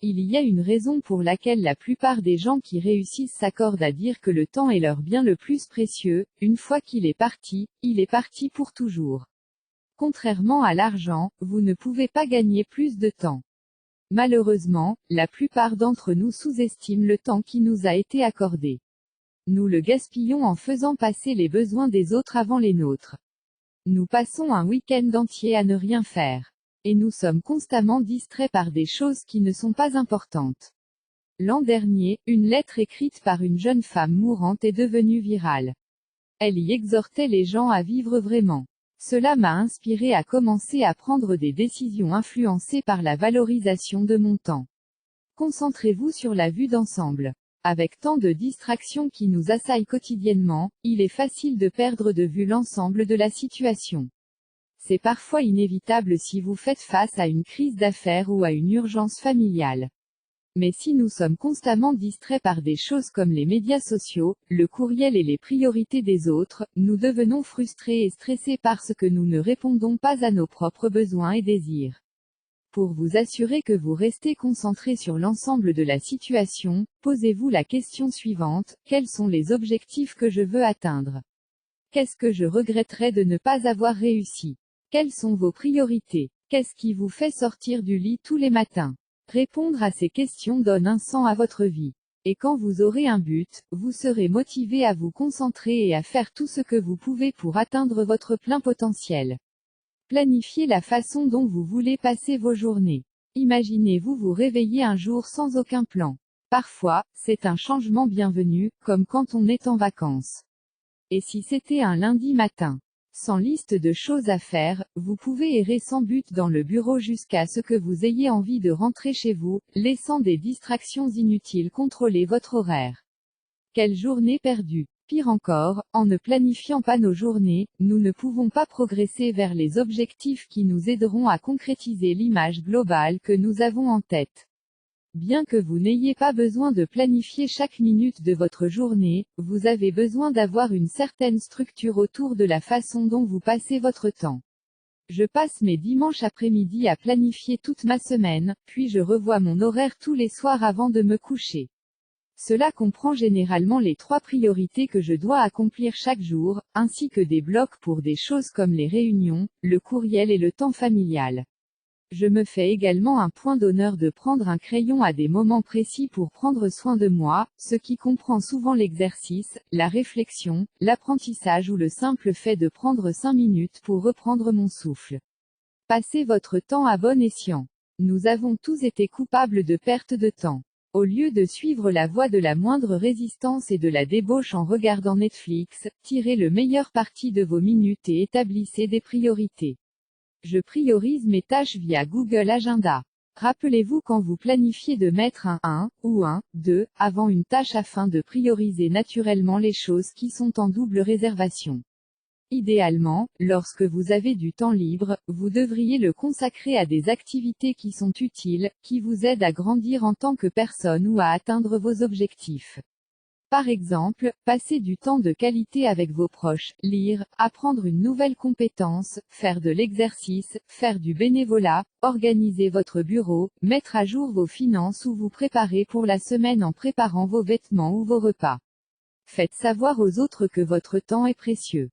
il y a une raison pour laquelle la plupart des gens qui réussissent s'accordent à dire que le temps est leur bien le plus précieux. Une fois qu'il est parti pour toujours. Contrairement à l'argent, vous ne pouvez pas gagner plus de temps. Malheureusement, la plupart d'entre nous sous-estiment le temps qui nous a été accordé. Nous le gaspillons en faisant passer les besoins des autres avant les nôtres. Nous passons un week-end entier à ne rien faire. Et nous sommes constamment distraits par des choses qui ne sont pas importantes. L'an dernier, une lettre écrite par une jeune femme mourante est devenue virale. Elle y exhortait les gens à vivre vraiment. Cela m'a inspiré à commencer à prendre des décisions influencées par la valorisation de mon temps. Concentrez-vous sur la vue d'ensemble. Avec tant de distractions qui nous assaillent quotidiennement, il est facile de perdre de vue l'ensemble de la situation. C'est parfois inévitable si vous faites face à une crise d'affaires ou à une urgence familiale. Mais si nous sommes constamment distraits par des choses comme les médias sociaux, le courriel et les priorités des autres, nous devenons frustrés et stressés parce que nous ne répondons pas à nos propres besoins et désirs. Pour vous assurer que vous restez concentré sur l'ensemble de la situation, posez-vous la question suivante: quels sont les objectifs que je veux atteindre? Qu'est-ce que je regretterais de ne pas avoir réussi? Quelles sont vos priorités? Qu'est-ce qui vous fait sortir du lit tous les matins? Répondre à ces questions donne un sens à votre vie. Et quand vous aurez un but, vous serez motivé à vous concentrer et à faire tout ce que vous pouvez pour atteindre votre plein potentiel. Planifiez la façon dont vous voulez passer vos journées. Imaginez-vous vous réveiller un jour sans aucun plan. Parfois, c'est un changement bienvenu, comme quand on est en vacances. Et si c'était un lundi matin? Sans liste de choses à faire, vous pouvez errer sans but dans le bureau jusqu'à ce que vous ayez envie de rentrer chez vous, laissant des distractions inutiles contrôler votre horaire. Quelle journée perdue! Pire encore, en ne planifiant pas nos journées, nous ne pouvons pas progresser vers les objectifs qui nous aideront à concrétiser l'image globale que nous avons en tête. Bien que vous n'ayez pas besoin de planifier chaque minute de votre journée, vous avez besoin d'avoir une certaine structure autour de la façon dont vous passez votre temps. Je passe mes dimanches après-midi à planifier toute ma semaine, puis je revois mon horaire tous les soirs avant de me coucher. Cela comprend généralement les 3 priorités que je dois accomplir chaque jour, ainsi que des blocs pour des choses comme les réunions, le courriel et le temps familial. Je me fais également un point d'honneur de prendre un crayon à des moments précis pour prendre soin de moi, ce qui comprend souvent l'exercice, la réflexion, l'apprentissage ou le simple fait de prendre 5 minutes pour reprendre mon souffle. Passez votre temps à bon escient. Nous avons tous été coupables de perte de temps. Au lieu de suivre la voie de la moindre résistance et de la débauche en regardant Netflix, tirez le meilleur parti de vos minutes et établissez des priorités. Je priorise mes tâches via Google Agenda. Rappelez-vous quand vous planifiez de mettre un 1 ou un 2 avant une tâche afin de prioriser naturellement les choses qui sont en double réservation. Idéalement, lorsque vous avez du temps libre, vous devriez le consacrer à des activités qui sont utiles, qui vous aident à grandir en tant que personne ou à atteindre vos objectifs. Par exemple, passer du temps de qualité avec vos proches, lire, apprendre une nouvelle compétence, faire de l'exercice, faire du bénévolat, organiser votre bureau, mettre à jour vos finances ou vous préparer pour la semaine en préparant vos vêtements ou vos repas. Faites savoir aux autres que votre temps est précieux.